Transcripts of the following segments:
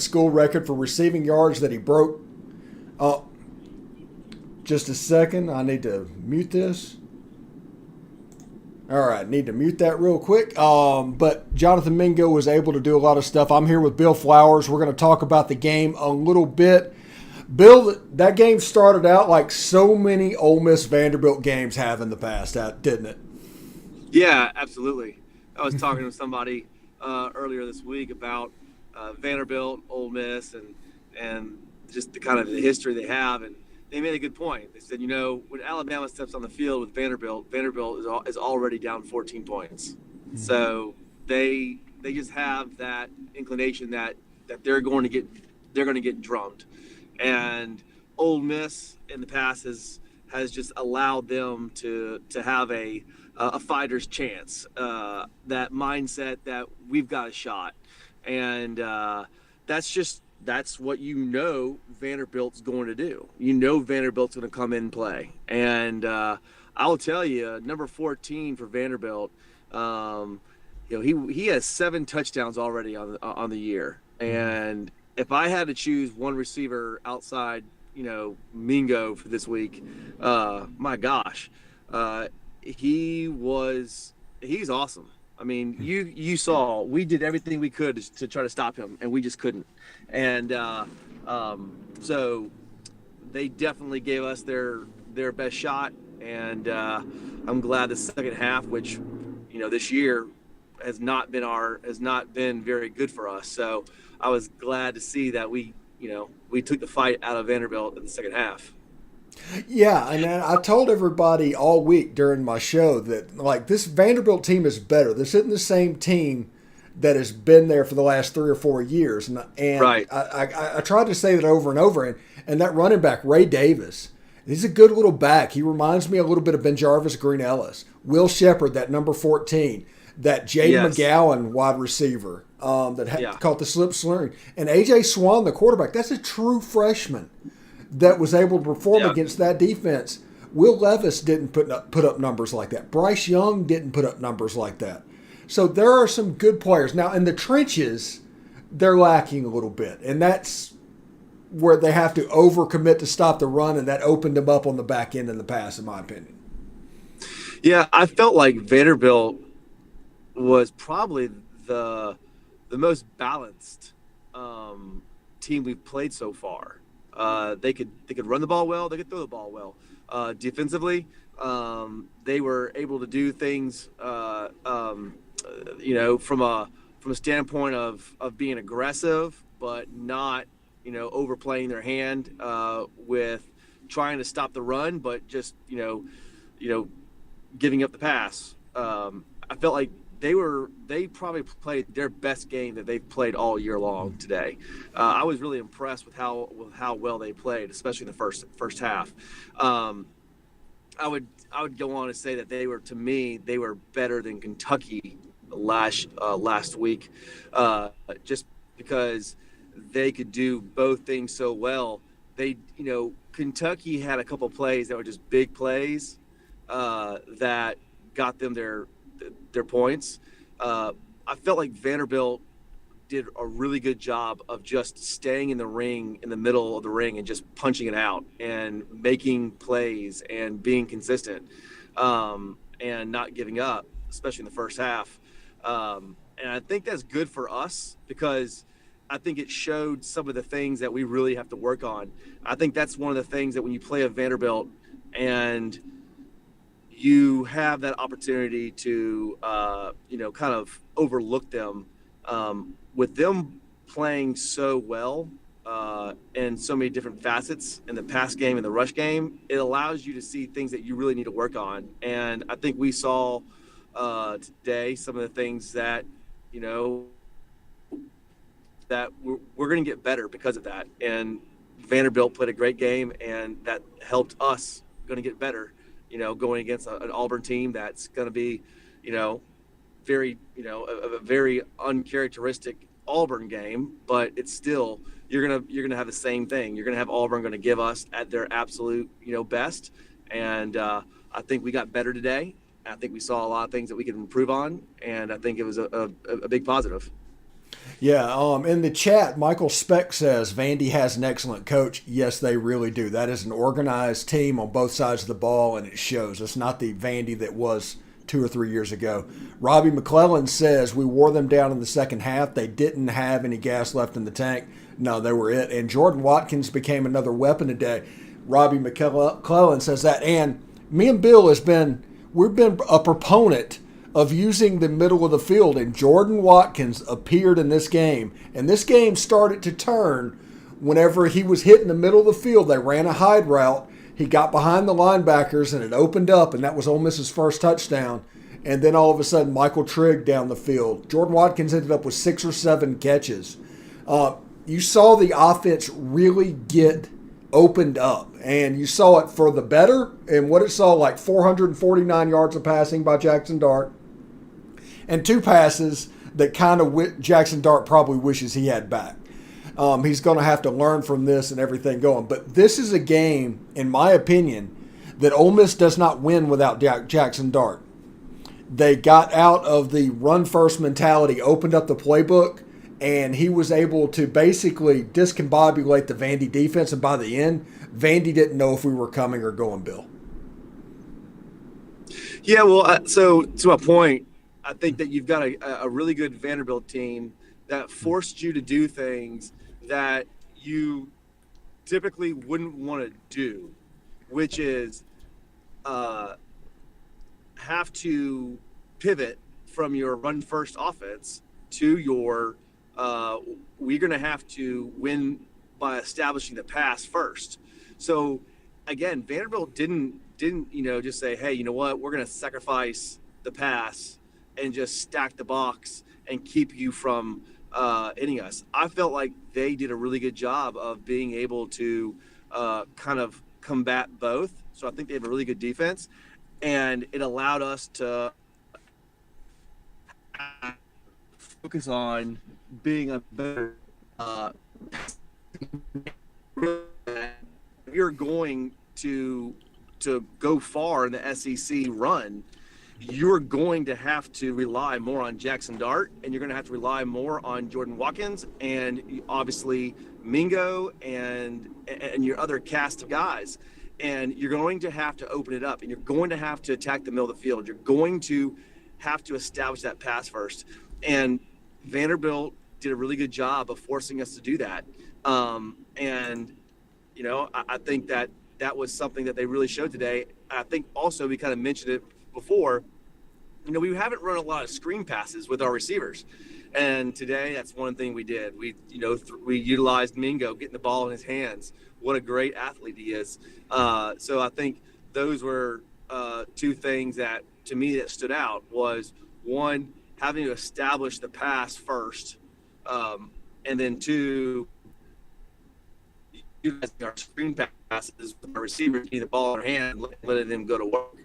school record for receiving yards that he broke. Oh, just a second. I need to mute this. All right, need to mute that real quick. But Jonathan Mingo was able to do a lot of stuff. I'm here with Bill Flowers. We're going to talk about the game a little bit. Bill, that game started out like so many Ole Miss Vanderbilt games have in the past, didn't it? Yeah, absolutely. I was talking to somebody earlier this week about Vanderbilt, Ole Miss, and just the kind of the history they have, and they made a good point. They said, when Alabama steps on the field with Vanderbilt, Vanderbilt is already down 14 points. Mm-hmm. So they just have that inclination that they're going to get drummed, and Ole Miss in the past has just allowed them to have a fighter's chance, that mindset that we've got a shot, and that's what Vanderbilt's going to do. Vanderbilt's going to come in and play, and I'll tell you, number 14 for Vanderbilt, he has 7 touchdowns already on the year, and if I had to choose one receiver outside, Mingo for this week, my gosh. He's awesome. I mean, you saw we did everything we could to try to stop him, and we just couldn't. And so they definitely gave us their best shot. And I'm glad the second half, which this year has not been very good for us. So I was glad to see that we took the fight out of Vanderbilt in the second half. Yeah, and I told everybody all week during my show that, like, this Vanderbilt team is better. This isn't the same team that has been there for the last 3 or 4 years. And right. I tried to say that over and over. And that running back, Ray Davis, he's a good little back. He reminds me a little bit of Ben Jarvis, Green Ellis. Will Shepard, that number 14. That Jaden McGowan wide receiver caught the slip slurring. And A.J. Swan, the quarterback, that's a true freshman that was able to perform against that defense. Will Levis didn't put up numbers like that. Bryce Young didn't put up numbers like that. So there are some good players. Now, in the trenches, they're lacking a little bit. And that's where they have to overcommit to stop the run, and that opened them up on the back end in the pass, in my opinion. Yeah, I felt like Vanderbilt was probably the most balanced team we've played so far. They could run the ball well. They could throw the ball well. Defensively, they were able to do things, from a standpoint of being aggressive, but not, overplaying their hand with trying to stop the run, but just giving up the pass. I felt like they probably played their best game that they've played all year long today. I was really impressed with how well they played, especially in the first half. I would go on to say that they were better than Kentucky last week, just because they could do both things so well. Kentucky had a couple plays that were just big plays that got them their points. I felt like Vanderbilt did a really good job of just staying in the ring, in the middle of the ring, and just punching it out and making plays and being consistent, and not giving up, especially in the first half. And I think that's good for us because I think it showed some of the things that we really have to work on. I think that's one of the things that when you play a Vanderbilt and you have that opportunity to, kind of overlook them, with them playing so well and so many different facets in the pass game and the rush game. It allows you to see things that you really need to work on. And I think we saw today some of the things that, that we're going to get better because of that. And Vanderbilt played a great game, and that helped us going to get better. Going against an Auburn team that's going to be, very, a very uncharacteristic Auburn game, but it's still you're gonna have the same thing. You're gonna have Auburn going to give us at their absolute, best, and I think we got better today. I think we saw a lot of things that we could improve on, and I think it was a big positive. Yeah, in the chat, Michael Speck says Vandy has an excellent coach. Yes, they really do. That is an organized team on both sides of the ball, and it shows. It's not the Vandy that was 2 or 3 years ago. Robbie McClellan says we wore them down in the second half. They didn't have any gas left in the tank. No, they were it. And Jordan Watkins became another weapon today. Robbie McClellan says that. And me and Bill we've been a proponent of using the middle of the field, and Jordan Watkins appeared in this game. And this game started to turn whenever he was hitting the middle of the field. They ran a hide route. He got behind the linebackers, and it opened up, and that was Ole Miss's first touchdown. And then all of a sudden, Michael Trigg down the field. Jordan Watkins ended up with 6 or 7 catches. You saw the offense really get opened up, and you saw it for the better. And what it saw, like 449 yards of passing by Jackson Dart, and 2 passes that kind of Jackson Dart probably wishes he had back. He's going to have to learn from this and everything going. But this is a game, in my opinion, that Ole Miss does not win without Jackson Dart. They got out of the run-first mentality, opened up the playbook, and he was able to basically discombobulate the Vandy defense. And by the end, Vandy didn't know if we were coming or going, Bill. Yeah, well, so to my point, I think that you've got a really good Vanderbilt team that forced you to do things that you typically wouldn't want to do, which is have to pivot from your run-first offense to your we're going to have to win by establishing the pass first. So, again, Vanderbilt didn't just say, hey, you know what, we're going to sacrifice the pass and just stack the box and keep you from hitting us. I felt like they did a really good job of being able to kind of combat both. So I think they have a really good defense, and it allowed us to focus on being a better if you're going to go far in the SEC run, you're going to have to rely more on Jackson Dart, and you're going to have to rely more on Jordan Watkins, and obviously Mingo and your other cast of guys. And you're going to have to open it up, and you're going to have to attack the middle of the field. You're going to have to establish that pass first. And Vanderbilt did a really good job of forcing us to do that. I think that was something that they really showed today. I think also we kind of mentioned it before, we haven't run a lot of screen passes with our receivers. And today, that's one thing we did. We utilized Mingo getting the ball in his hands. What a great athlete he is. So I think those were 2 things that, to me, that stood out was, one, having to establish the pass first, and then 2, utilizing our screen passes with our receivers getting the ball in their hand, letting them go to work.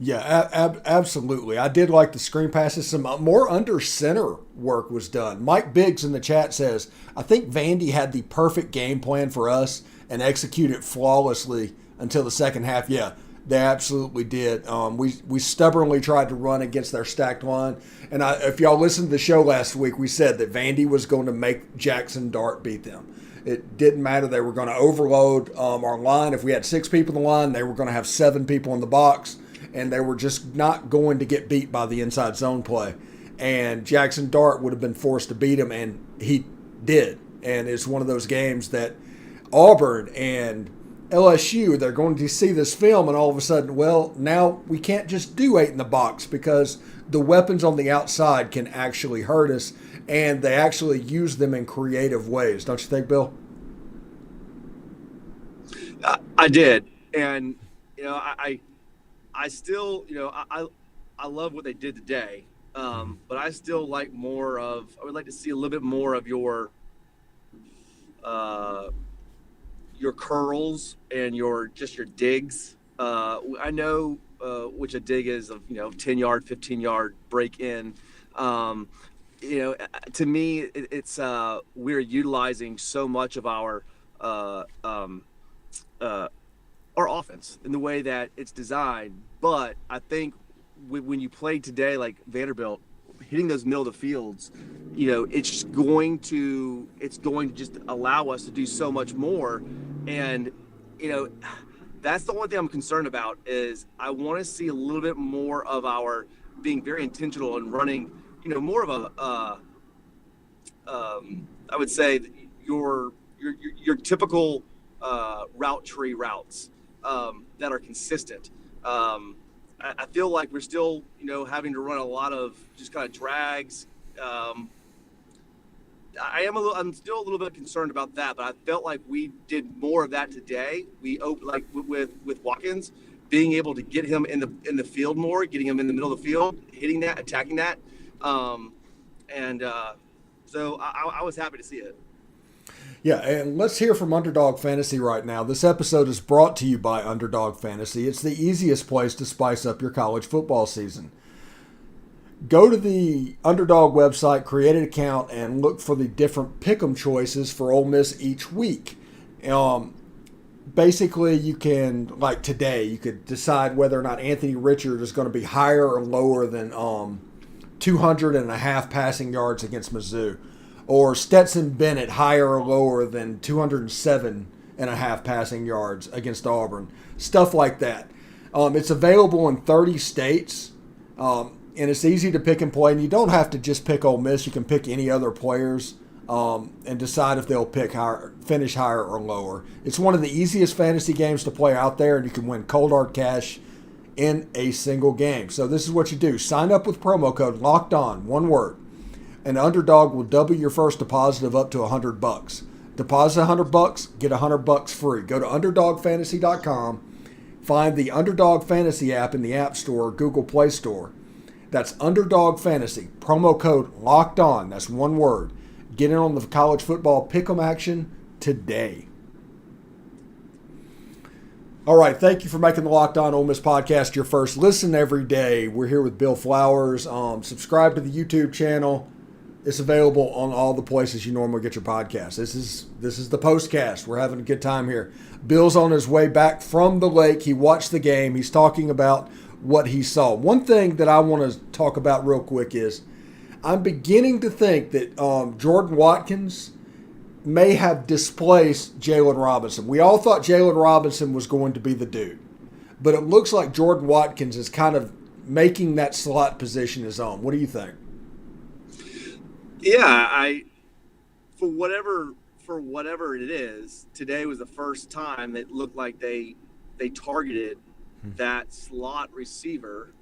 Yeah, absolutely. I did like the screen passes. Some more under center work was done. Mike Biggs in the chat says, I think Vandy had the perfect game plan for us and executed flawlessly until the second half. Yeah, they absolutely did. We stubbornly tried to run against their stacked line. And if y'all listened to the show last week, we said that Vandy was going to make Jackson Dart beat them. It didn't matter. They were going to overload our line. If we had 6 people in the line, they were going to have 7 people in the box. And they were just not going to get beat by the inside zone play. And Jackson Dart would have been forced to beat him, and he did. And it's one of those games that Auburn and LSU, they're going to see this film, and all of a sudden, well, now we can't just do 8 in the box because the weapons on the outside can actually hurt us, and they actually use them in creative ways. Don't you think, Bill? I did. And, I still, I love what they did today, but I still like I would like to see a little bit more of your curls and your digs. I know which a dig is of 10-yard, 15-yard break in. To me, it's we're utilizing so much of our offense in the way that it's designed. But I think when you play today, like Vanderbilt, hitting those middle of the fields, it's going to just allow us to do so much more. And that's the only thing I'm concerned about is I want to see a little bit more of our being very intentional and running, more of a I would say your typical route tree routes that are consistent. I feel like we're still, having to run a lot of just kind of drags. I'm still a little bit concerned about that, but I felt like we did more of that today. We opened like with Watkins, being able to get him in the field more, getting him in the middle of the field, hitting that, attacking that, so I was happy to see it. Yeah, and let's hear from Underdog Fantasy right now. This episode is brought to you by Underdog Fantasy. It's the easiest place to spice up your college football season. Go to the Underdog website, create an account, and look for the different pick'em choices for Ole Miss each week. Basically, you can, like today, you could decide whether or not Anthony Richard is going to be higher or lower than 200.5 passing yards against Mizzou. Or Stetson Bennett higher or lower than 207.5 passing yards against Auburn. Stuff like that. It's available in 30 states. And it's easy to pick and play. And you don't have to just pick Ole Miss. You can pick any other players and decide if they'll finish higher or lower. It's one of the easiest fantasy games to play out there. And you can win cold hard cash in a single game. So this is what you do. Sign up with promo code LOCKEDON, one word. An Underdog will double your first deposit of up to $100. Deposit $100, get $100 free. Go to UnderdogFantasy.com. Find the Underdog Fantasy app in the App Store or Google Play Store. That's Underdog Fantasy. Promo code Locked On. That's one word. Get in on the college football pick'em action today. All right, thank you for making the Locked On Ole Miss podcast your first listen every day. We're here with Bill Flowers. Subscribe to the YouTube channel. It's available on all the places you normally get your podcast. This is the postcast. We're having a good time here. Bill's on his way back from the lake. He watched the game. He's talking about what he saw. One thing that I want to talk about real quick is I'm beginning to think that Jordan Watkins may have displaced Jalen Robinson. We all thought Jalen Robinson was going to be the dude. But it looks like Jordan Watkins is kind of making that slot position his own. What do you think? Yeah, for whatever it is, today was the first time that looked like they targeted that slot receiver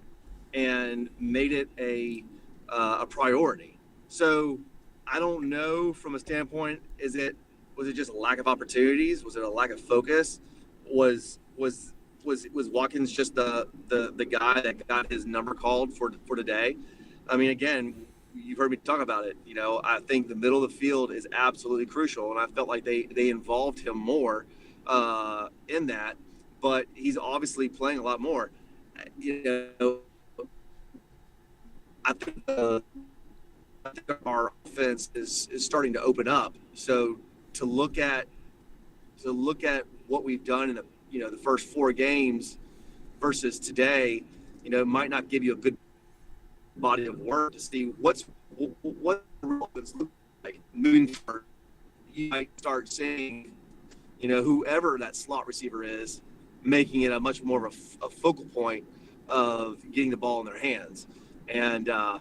and made it a priority. So I don't know from a standpoint, was it just a lack of opportunities? Was it a lack of focus? Was Watkins just the guy that got his number called for today? I mean, again, you've heard me talk about it. I think the middle of the field is absolutely crucial, and I felt like they involved him more in that. But he's obviously playing a lot more. I think our offense is starting to open up. So to look at what we've done in the first 4 games versus today, it might not give you a good body of work to see what the offense looks like moving forward. You might start seeing, whoever that slot receiver is, making it a much more of a focal point of getting the ball in their hands. And I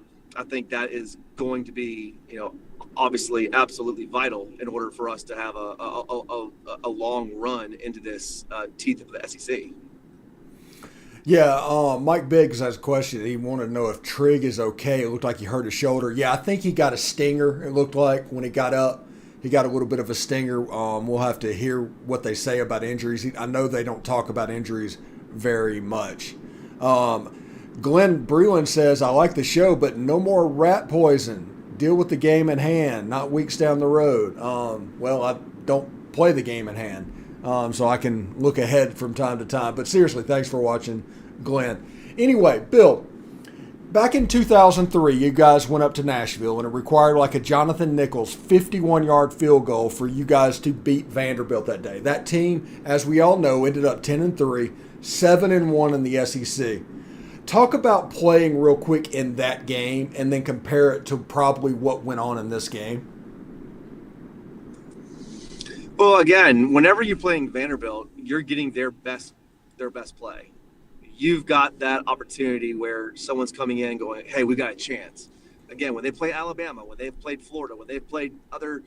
think that is going to be, obviously absolutely vital in order for us to have a long run into this teeth of the SEC. Yeah, Mike Biggs has a question. He wanted to know if Trigg is okay. It looked like he hurt his shoulder. Yeah, I think he got a stinger, it looked like, when he got up. He got a little bit of a stinger. We'll have to hear what they say about injuries. I know they don't talk about injuries very much. Glenn Breland says, I like the show, but no more rat poison. Deal with the game in hand, not weeks down the road. Well, I don't play the game in hand, so I can look ahead from time to time. But seriously, thanks for watching, Glenn. Anyway, Bill, back in 2003, you guys went up to Nashville, and it required like a Jonathan Nichols 51-yard field goal for you guys to beat Vanderbilt that day. That team, as we all know, ended up 10-3, 7-1 in the SEC. Talk about playing real quick in that game and then compare it to probably what went on in this game. Well, again, whenever you're playing Vanderbilt, you're getting their best play. You've got that opportunity where someone's coming in going, "Hey, we got a chance." Again, when they play Alabama, when they've played Florida, when they've played other,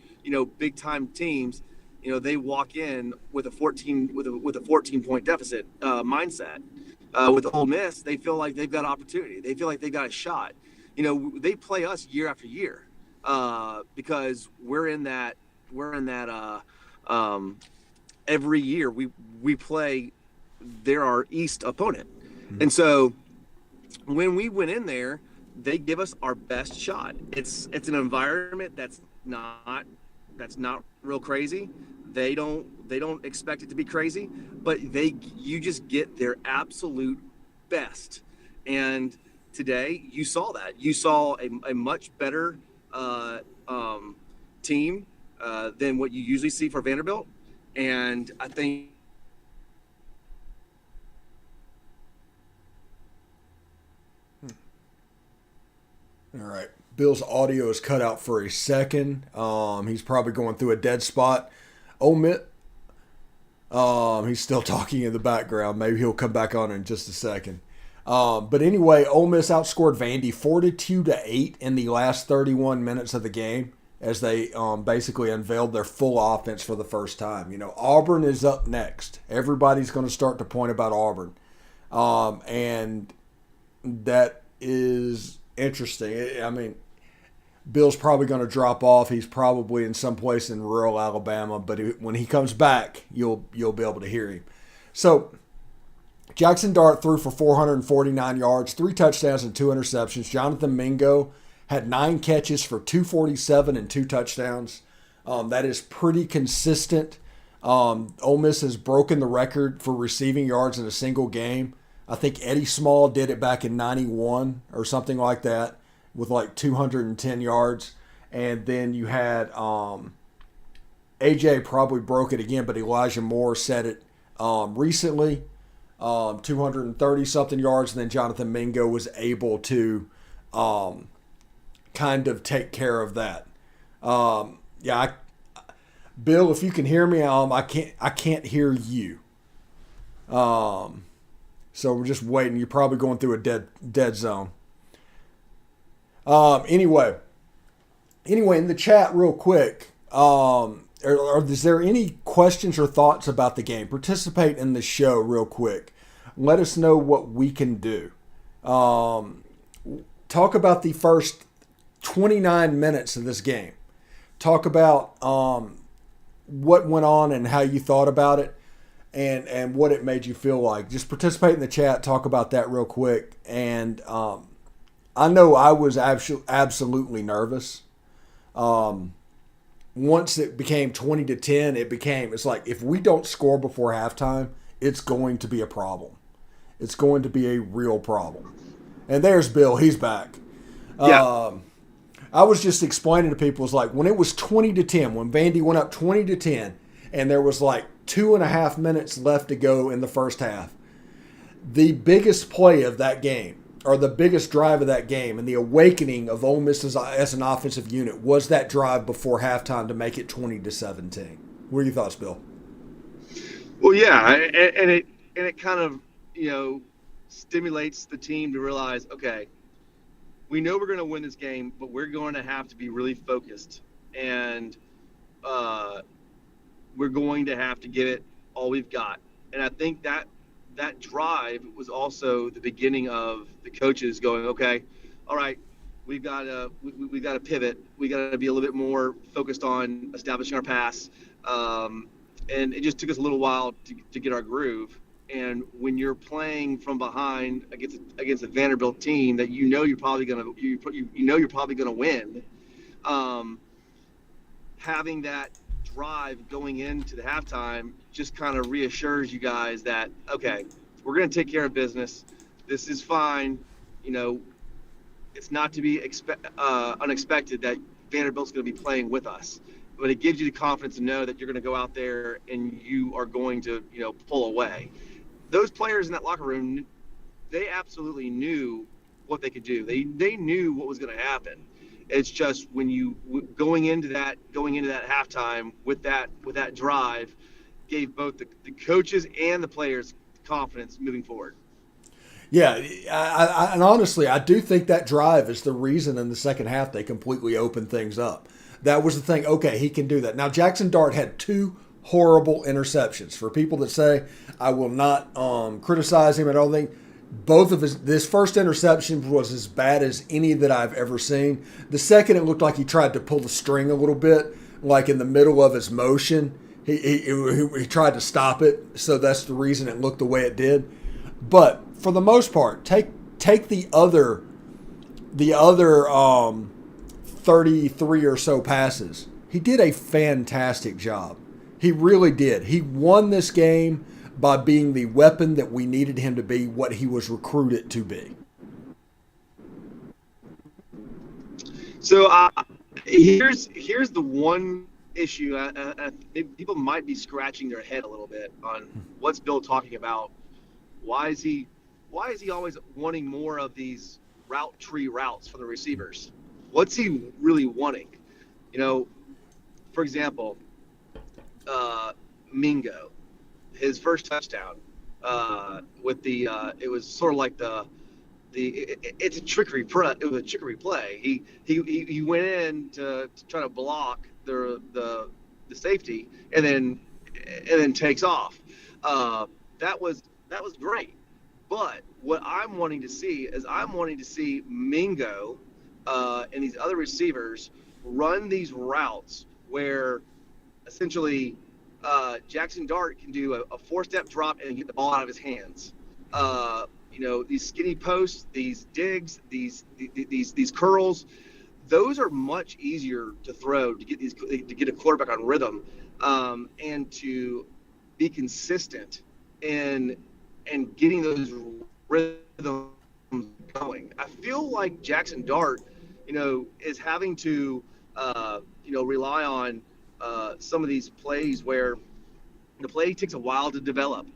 big time teams, they walk in with a 14 point deficit mindset. With Ole Miss, they feel like they've got opportunity. They feel like they've got a shot. They play us year after year because we're in that. Every year we play. They're our East opponent, and so when we went in there, they give us our best shot. It's an environment that's not real crazy. They don't expect it to be crazy, but you just get their absolute best. And today you saw that. You saw a much better team than what you usually see for Vanderbilt. And I think All right. Bill's audio is cut out for a second. He's probably going through a dead spot. Ole Miss, he's still talking in the background. Maybe he'll come back on in just a second. But anyway, Ole Miss outscored Vandy 42-8 in the last 31 minutes of the game as they basically unveiled their full offense for the first time. Auburn is up next. Everybody's going to start to point about Auburn. And that is interesting. I mean, Bill's probably going to drop off. He's probably in some place in rural Alabama, but when he comes back, you'll be able to hear him. So Jackson Dart threw for 449 yards, 3 touchdowns and 2 interceptions. Jonathan Mingo had 9 catches for 247 and 2 touchdowns. That is pretty consistent. Ole Miss has broken the record for receiving yards in a single game. I think Eddie Small did it back in 91 or something like that with like 210 yards. And then you had AJ probably broke it again, but Elijah Moore said it recently, 230-something yards. And then Jonathan Mingo was able to kind of take care of that. Bill, if you can hear me, I can't hear you. So we're just waiting. You're probably going through a dead zone. Anyway, in the chat real quick, is there any questions or thoughts about the game? Participate in the show real quick. Let us know what we can do. Talk about the first 29 minutes of this game. Talk about what went on and how you thought about it. And what it made you feel like. Just participate in the chat, talk about that real quick. And I know I was absolutely nervous. Once it became 20-10, it's like if we don't score before halftime, it's going to be a problem. It's going to be a real problem. And there's Bill, he's back. Yeah. I was just explaining to people, it's like when it was 20-10, when Vandy went up 20-10, and there was like 2.5 minutes left to go in the first half. The biggest play of that game, or the biggest drive of that game, and the awakening of Ole Miss as an offensive unit was that drive before halftime to make it 20-17. What are your thoughts, Bill? Well, yeah, and it kind of stimulates the team to realize, okay, we know we're going to win this game, but we're going to have to be really focused, and we're going to have to give it all we've got. And I think that drive was also the beginning of the coaches going, okay, all right, we've got to pivot. We got to be a little bit more focused on establishing our pass. And it just took us a little while to get our groove. And when you're playing from behind against a Vanderbilt team that you're probably gonna win, having that drive going into the halftime just kind of reassures you guys that, okay, we're going to take care of business. This is fine. It's not to be unexpected that Vanderbilt's going to be playing with us, but it gives you the confidence to know that you're going to go out there and you are going to, pull away. Those players in that locker room they absolutely knew what they could do. They knew what was going to happen. It's just when you going into that halftime with that drive gave both the coaches and the players confidence moving forward. Yeah, and honestly, I do think that drive is the reason in the second half they completely opened things up. That was the thing. Okay, he can do that. Now, Jackson Dart had two horrible interceptions. For people that say I will not criticize him, I don't think both of this first interception was as bad as any that I've ever seen. The second, it looked like he tried to pull the string a little bit, like in the middle of his motion. He tried to stop it, so that's the reason it looked the way it did. But for the most part, take the other 33 or so passes. He did a fantastic job. He really did. He won this game by being the weapon that we needed him to be, what he was recruited to be. So here's the one issue. People might be scratching their head a little bit on what's Bill talking about. Why is he always wanting more of these route tree routes for the receivers? What's he really wanting? For example, Mingo, his first touchdown with it was sort of like it's a trickery play. It was a trickery play. He went in to try to block the safety and then takes off. That was great. But what I'm wanting to see is Mingo and these other receivers run these routes where essentially Jackson Dart can do a four-step drop and get the ball out of his hands. These skinny posts, these digs, these curls, those are much easier to throw to get a quarterback on rhythm and to be consistent in getting those rhythms going. I feel like Jackson Dart, is having to rely on some of these plays where the play takes a while to develop.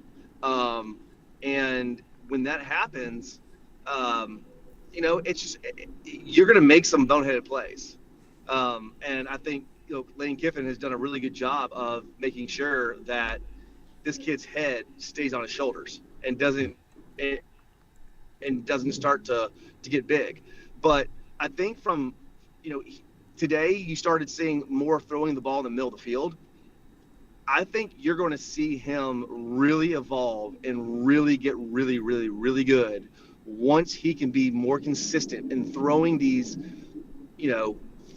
And when that happens, it's just you're going to make some boneheaded plays. And I think Lane Kiffin has done a really good job of making sure that this kid's head stays on his shoulders and doesn't start to get big. But I think from today you started seeing more throwing the ball in the middle of the field. I think you're going to see him really evolve and really get really, really, really good once he can be more consistent in throwing these,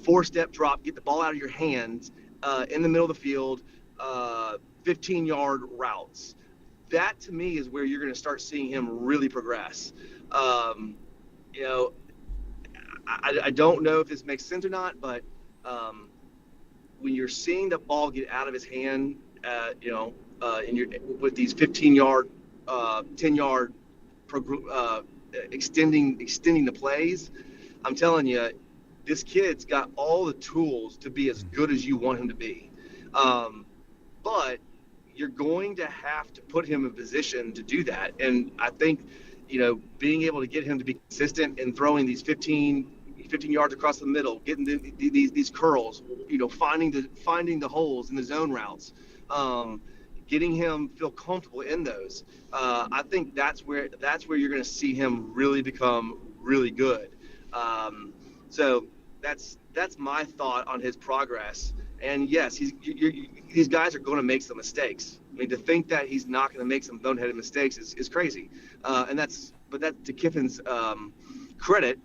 four-step drop, get the ball out of your hands in the middle of the field, 15-yard routes. That, to me, is where you're going to start seeing him really progress. I don't know if this makes sense or not, but when you're seeing the ball get out of his hand, with these 15-yard, 10-yard extending the plays, I'm telling you, this kid's got all the tools to be as good as you want him to be. But you're going to have to put him in position to do that. And I think, being able to get him to be consistent in throwing these 15 yards across the middle, getting these curls, finding the holes in the zone routes, getting him feel comfortable in those. I think that's where you're going to see him really become really good. So that's my thought on his progress. And yes, these guys are going to make some mistakes. I mean, to think that he's not going to make some boneheaded mistakes is crazy. But that to Kiffin's credit,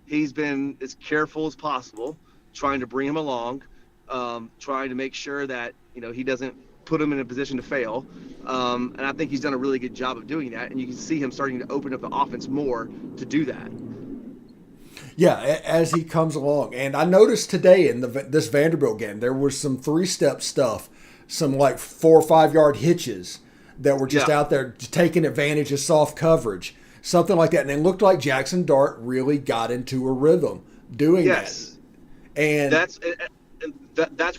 he's been as careful as possible, trying to bring him along, trying to make sure that he doesn't put him in a position to fail. And I think he's done a really good job of doing that. And you can see him starting to open up the offense more to do that. Yeah, as he comes along. And I noticed today in this Vanderbilt game, there was some three-step stuff, some like 4 or 5 yard hitches that were just out there taking advantage of soft coverage, something like that. And it looked like Jackson Dart really got into a rhythm doing that. And that's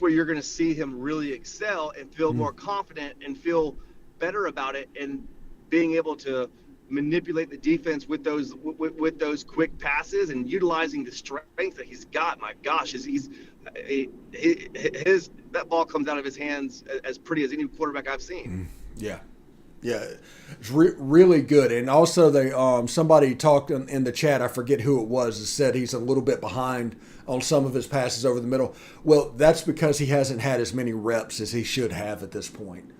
where you're going to see him really excel and feel more confident and feel better about it and being able to manipulate the defense with those quick passes and utilizing the strength that he's got. My gosh, his that ball comes out of his hands as pretty as any quarterback I've seen. Yeah. Yeah, it's really good. And also, they somebody talked in the chat, I forget who it was, that said he's a little bit behind on some of his passes over the middle. Well, that's because he hasn't had as many reps as he should have at this point.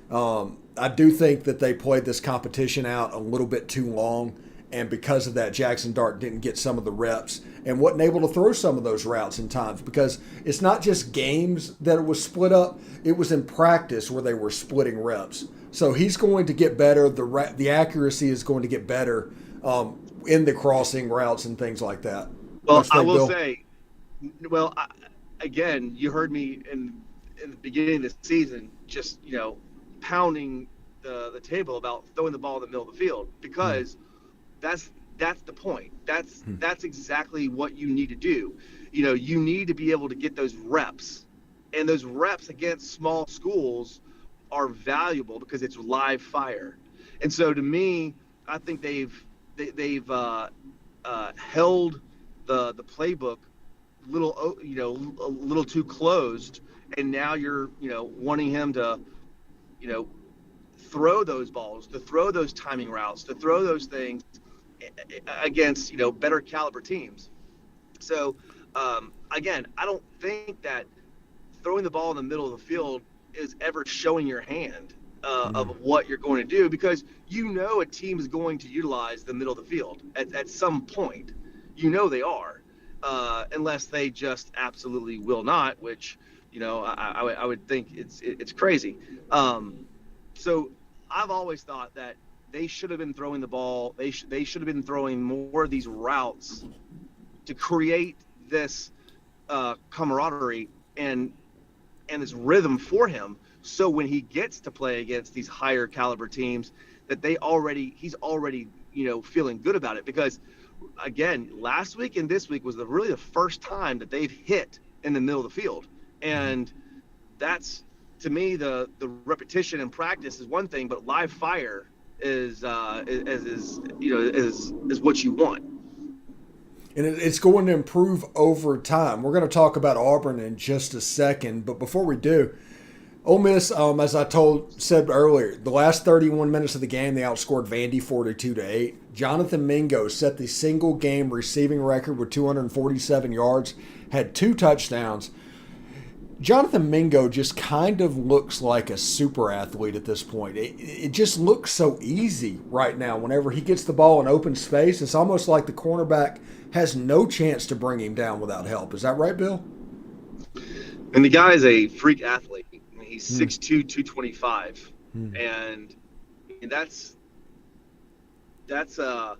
I do think that they played this competition out a little bit too long, and because of that, Jackson Dart didn't get some of the reps and wasn't able to throw some of those routes in times, because it's not just games that it was split up, it was in practice where they were splitting reps. So he's going to get better. The accuracy is going to get better in the crossing routes and things like that. Well, I will say, again, you heard me in the beginning of the season, just pounding the table about throwing the ball in the middle of the field, because that's the point. That's exactly what you need to do. You need to be able to get those reps, and those reps against small schools are valuable because it's live fire. And so to me, I think they've held the playbook a little too closed, and now you're wanting him to throw those balls, to throw those timing routes, to throw those things against better caliber teams. So again, I don't think that throwing the ball in the middle of the field is ever showing your hand of what you're going to do, because a team is going to utilize the middle of the field at some point. They are, unless they just absolutely will not, which I would think it's crazy. So I've always thought that they should have been throwing the ball. They should have been throwing more of these routes to create this camaraderie and this rhythm for him, so when he gets to play against these higher caliber teams, that he's already feeling good about it. Because again, last week and this week was really the first time that they've hit in the middle of the field, and that's, to me, the repetition and practice is one thing, but live fire is what you want. And it's going to improve over time. We're going to talk about Auburn in just a second, but before we do, Ole Miss, as I said earlier, the last 31 minutes of the game, they outscored Vandy 42-8. Jonathan Mingo set the single game receiving record with 247 yards, had 2 touchdowns. Jonathan Mingo just kind of looks like a super athlete at this point. It just looks so easy right now. Whenever he gets the ball in open space, it's almost like the cornerback has no chance to bring him down without help. Is that right, Bill? And the guy is a freak athlete. I mean, he's 6'2", 225. And that's a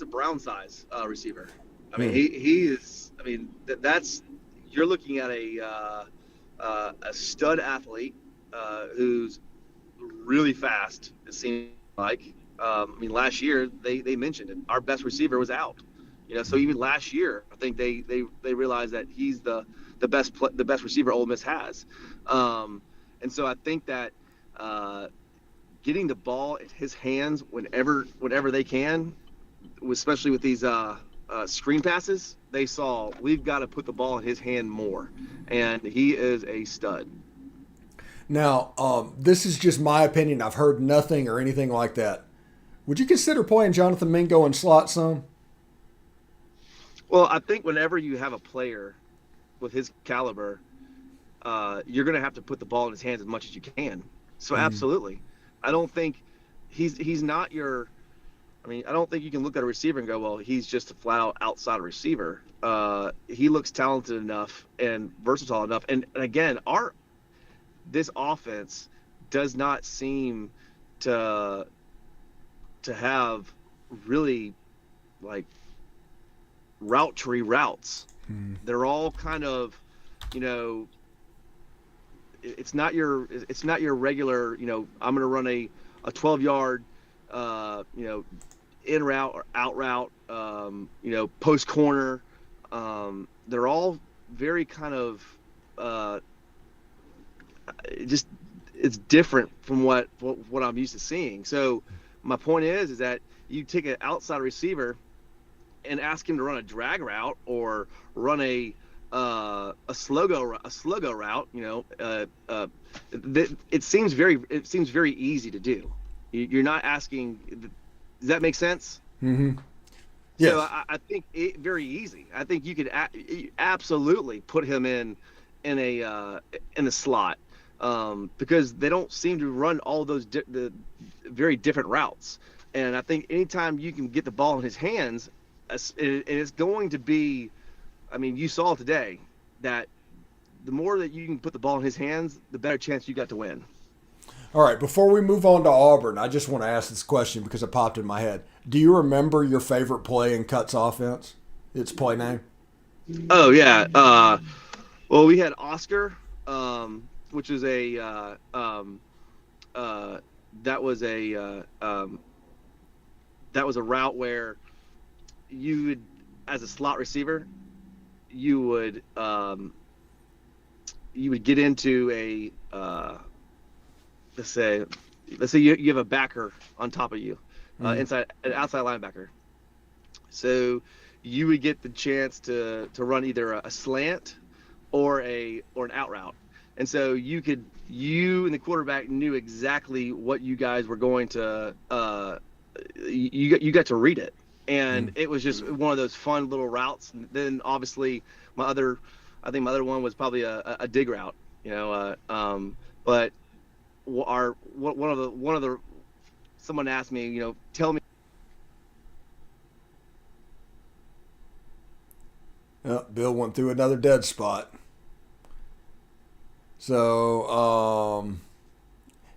Brown size receiver. I mean, he is. I mean, that's, you're looking at a stud athlete who's really fast. It seems like. I mean, last year they mentioned it. Our best receiver was out. So even last year, I think they realized that he's the best receiver Ole Miss has. And so I think that getting the ball in his hands whenever they can, especially with these screen passes, they saw we've got to put the ball in his hand more, and he is a stud. Now, this is just my opinion. I've heard nothing or anything like that. Would you consider playing Jonathan Mingo in slot some? Well, I think whenever you have a player with his caliber, you're going to have to put the ball in his hands as much as you can. So absolutely. I don't think he's not your – I mean, I don't think you can look at a receiver and go, well, he's just a flat-out outside receiver. He looks talented enough and versatile enough. And again, this offense does not seem to have really like route tree routes. They're all kind of, it's not your regular, I'm going to run a 12-yard, in route or out route, post corner. They're all very kind of it's different from what I'm used to seeing. So my point is that you take an outside receiver and ask him to run a drag route or run a sluggo route. It seems very easy to do. You're not asking. Does that make sense? Mm-hmm. Yes. So I think it very easy. I think you could absolutely put him in a slot because they don't seem to run all those the very different routes. And I think anytime you can get the ball in his hands, it's going to be. I mean, you saw today that the more that you can put the ball in his hands, the better chance you got to win. All right, before we move on to Auburn, I just want to ask this question because it popped in my head. Do you remember your favorite play in Cut's offense? Its play name? Oh, yeah. Well, we had Oscar, which is that was a route where you would, as a slot receiver, you would get into a let's say you have a backer on top of you, inside an outside linebacker. So you would get the chance to run either a slant or an out route. And so you and the quarterback knew exactly what you guys were going to you got to read it. And it was just one of those fun little routes. And then obviously I think my other one was probably a dig route, but someone asked me, tell me. Bill went through another dead spot. So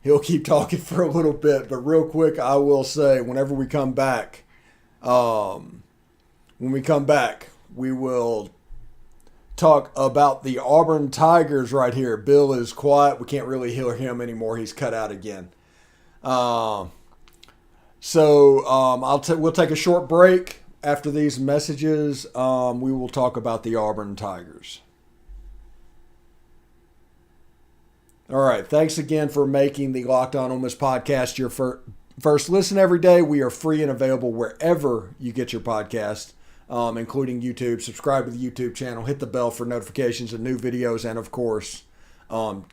he'll keep talking for a little bit, but real quick, I will say whenever we come back, we will talk about the Auburn Tigers right here. Bill is quiet. We can't really hear him anymore. He's cut out again. We'll take a short break. After these messages, we will talk about the Auburn Tigers. All right. Thanks again for making the Locked On Ole Miss podcast your first listen every day. We are free and available wherever you get your podcast, including YouTube. Subscribe to the YouTube channel. Hit the bell for notifications of new videos. And, of course,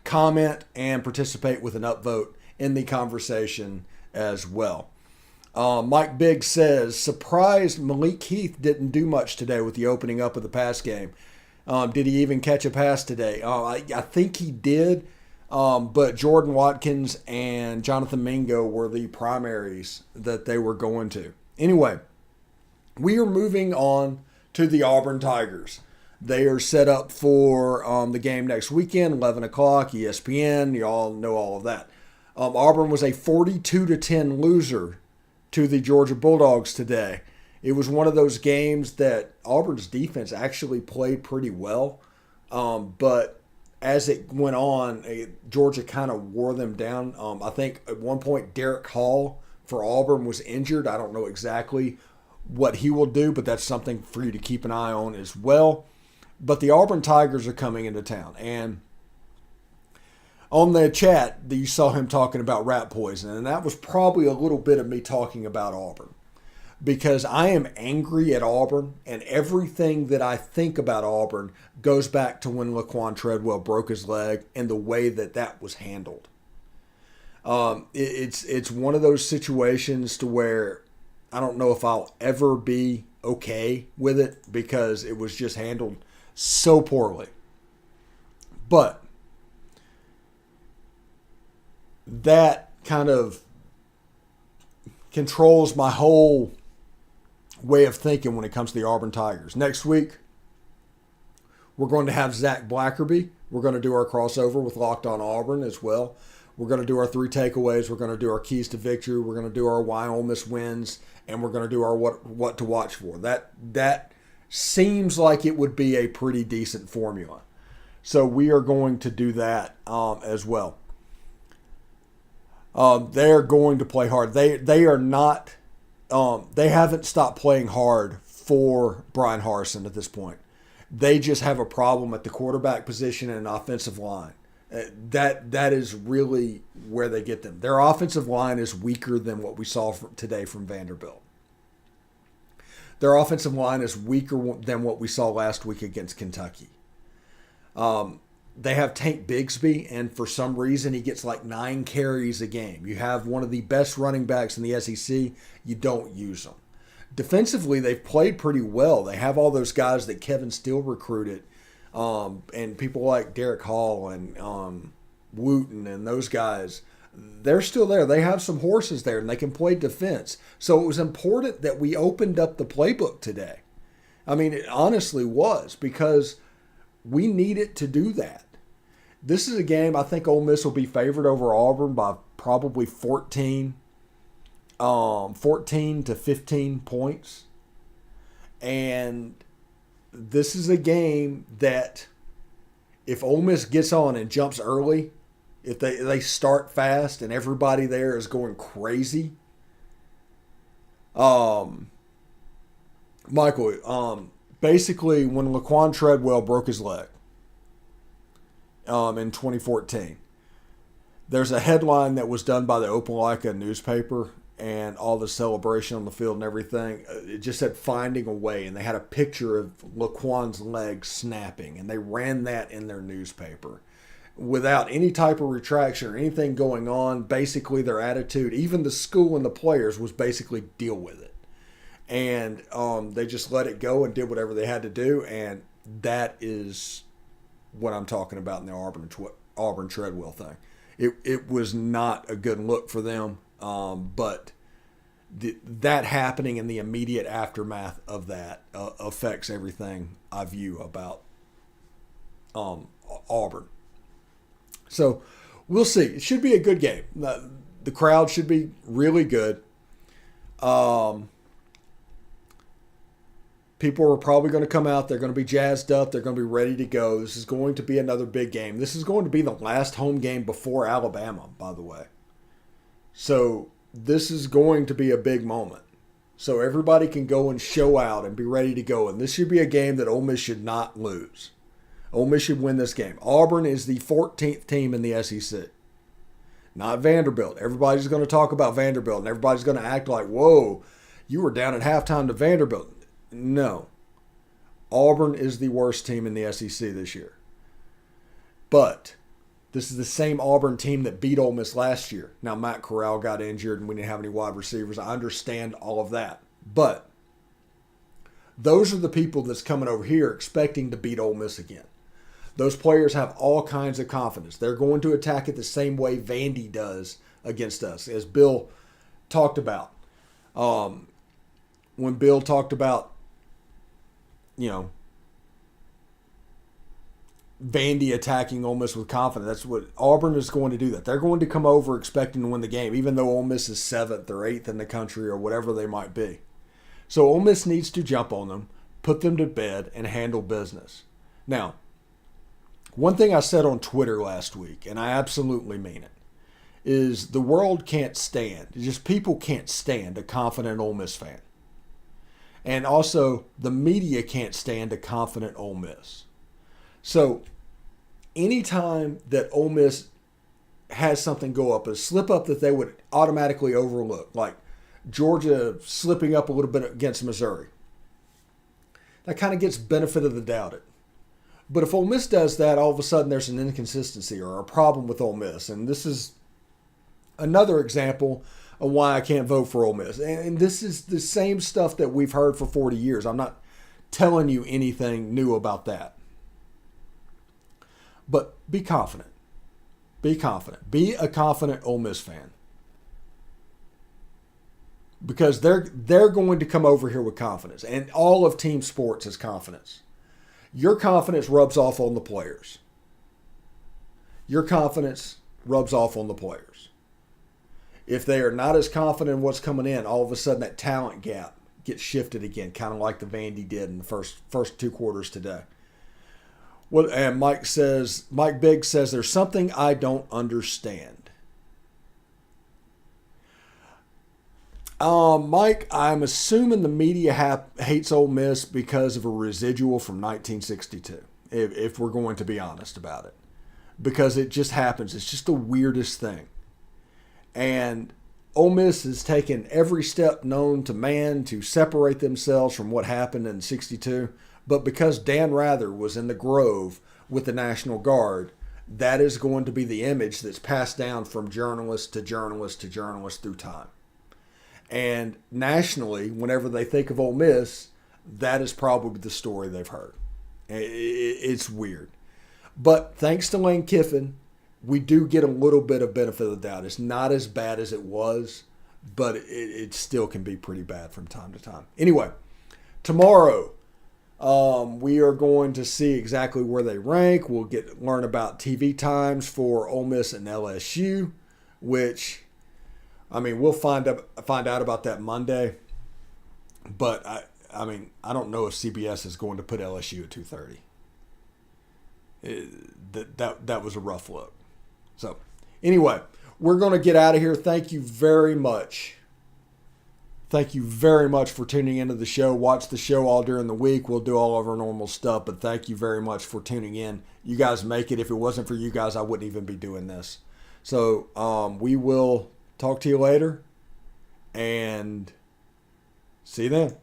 comment and participate with an upvote in the conversation as well. Mike Biggs says, surprised Malik Heath didn't do much today with the opening up of the pass game. Did he even catch a pass today? I think he did, but Jordan Watkins and Jonathan Mingo were the primaries that they were going to. Anyway, we are moving on to the Auburn Tigers. They are set up for the game next weekend, 11 o'clock, ESPN. You all know all of that. Auburn was a 42-10 loser to the Georgia Bulldogs today. It was one of those games that Auburn's defense actually played pretty well, but as it went on, Georgia kind of wore them down. I think at one point Derek Hall for Auburn was injured. I don't know exactly what he will do, but that's something for you to keep an eye on as well. But the Auburn Tigers are coming into town, and on the chat, you saw him talking about rat poison, and that was probably a little bit of me talking about Auburn because I am angry at Auburn, and everything that I think about Auburn goes back to when Laquan Treadwell broke his leg and the way that was handled. It's one of those situations to where I don't know if I'll ever be okay with it because it was just handled so poorly. But that kind of controls my whole way of thinking when it comes to the Auburn Tigers. Next week, we're going to have Zach Blackerby. We're going to do our crossover with Locked On Auburn as well. We're going to do our 3 takeaways. We're going to do our keys to victory. We're going to do our why Ole Miss wins, and we're going to do our what to watch for. That seems like it would be a pretty decent formula. So we are going to do that as well. They're going to play hard. They are not. They haven't stopped playing hard for Brian Harsin at this point. They just have a problem at the quarterback position and offensive line. That is really where they get them. Their offensive line is weaker than what we saw today from Vanderbilt. Their offensive line is weaker than what we saw last week against Kentucky. They have Tank Bigsby, and for some reason he gets like 9 carries a game. You have one of the best running backs in the SEC. You don't use them. Defensively, they've played pretty well. They have all those guys that Kevin Steele recruited, and people like Derek Hall and Wooten and those guys. They're still there. They have some horses there, and they can play defense. So it was important that we opened up the playbook today. I mean, it honestly was, because we needed to do that. This is a game I think Ole Miss will be favored over Auburn by probably 14 to 15 points. And this is a game that if Ole Miss gets on and jumps early, if they start fast and everybody there is going crazy, Michael, basically when Laquan Treadwell broke his leg in 2014, there's a headline that was done by the Opelika newspaper, and all the celebration on the field and everything, it just said finding a way, and they had a picture of Laquan's leg snapping, and they ran that in their newspaper without any type of retraction or anything going on. Basically, their attitude, even the school and the players, was basically deal with it. And they just let it go and did whatever they had to do, and that is what I'm talking about in the Auburn Treadwell thing. It was not a good look for them, but that happening in the immediate aftermath of that affects everything I view about Auburn. So we'll see. It should be a good game. The crowd should be really good. People are probably going to come out. They're going to be jazzed up. They're going to be ready to go. This is going to be another big game. This is going to be the last home game before Alabama, by the way. So this is going to be a big moment. So everybody can go and show out and be ready to go. And this should be a game that Ole Miss should not lose. Ole Miss should win this game. Auburn is the 14th team in the SEC. Not Vanderbilt. Everybody's going to talk about Vanderbilt, and everybody's going to act like, whoa, you were down at halftime to Vanderbilt. No. Auburn is the worst team in the SEC this year. But this is the same Auburn team that beat Ole Miss last year. Now, Matt Corral got injured and we didn't have any wide receivers. I understand all of that. But those are the people that's coming over here expecting to beat Ole Miss again. Those players have all kinds of confidence. They're going to attack it the same way Vandy does against us, as Bill talked about. When Bill talked about, Vandy attacking Ole Miss with confidence, that's what Auburn is going to do. That they're going to come over expecting to win the game, even though Ole Miss is 7th or 8th in the country or whatever they might be. So Ole Miss needs to jump on them, put them to bed, and handle business. Now, one thing I said on Twitter last week, and I absolutely mean it, is the world can't stand, just people can't stand a confident Ole Miss fan. And also, the media can't stand a confident Ole Miss. So, anytime that Ole Miss has something go up, a slip up that they would automatically overlook, like Georgia slipping up a little bit against Missouri, that kind of gets benefit of the doubt. But if Ole Miss does that, all of a sudden there's an inconsistency or a problem with Ole Miss. And this is another example of why I can't vote for Ole Miss. And this is the same stuff that we've heard for 40 years. I'm not telling you anything new about that. But be confident. Be confident. Be a confident Ole Miss fan. Because they're going to come over here with confidence. And all of team sports is confidence. Your confidence rubs off on the players. Your confidence rubs off on the players. If they are not as confident in what's coming in, all of a sudden that talent gap gets shifted again, kind of like the Vandy did in the first 2 quarters today. Well, and Mike Biggs says, there's something I don't understand. Mike, I'm assuming the media hates Ole Miss because of a residual from 1962, if we're going to be honest about it. because it just happens. It's just the weirdest thing. And Ole Miss has taken every step known to man to separate themselves from what happened in '62. But because Dan Rather was in the Grove with the National Guard, that is going to be the image that's passed down from journalist to journalist to journalist through time. And nationally, whenever they think of Ole Miss, that is probably the story they've heard. It's weird. But thanks to Lane Kiffin, we do get a little bit of benefit of the doubt. It's not as bad as it was, but it still can be pretty bad from time to time. Anyway, tomorrow we are going to see exactly where they rank. We'll learn about TV times for Ole Miss and LSU, which, I mean, we'll find out about that Monday. But I mean, I don't know if CBS is going to put LSU at 2:30. That was a rough look. So, anyway, we're going to get out of here. Thank you very much. Thank you very much for tuning into the show. Watch the show all during the week. We'll do all of our normal stuff, but thank you very much for tuning in. You guys make it. If it wasn't for you guys, I wouldn't even be doing this. So, we will talk to you later, and see you then.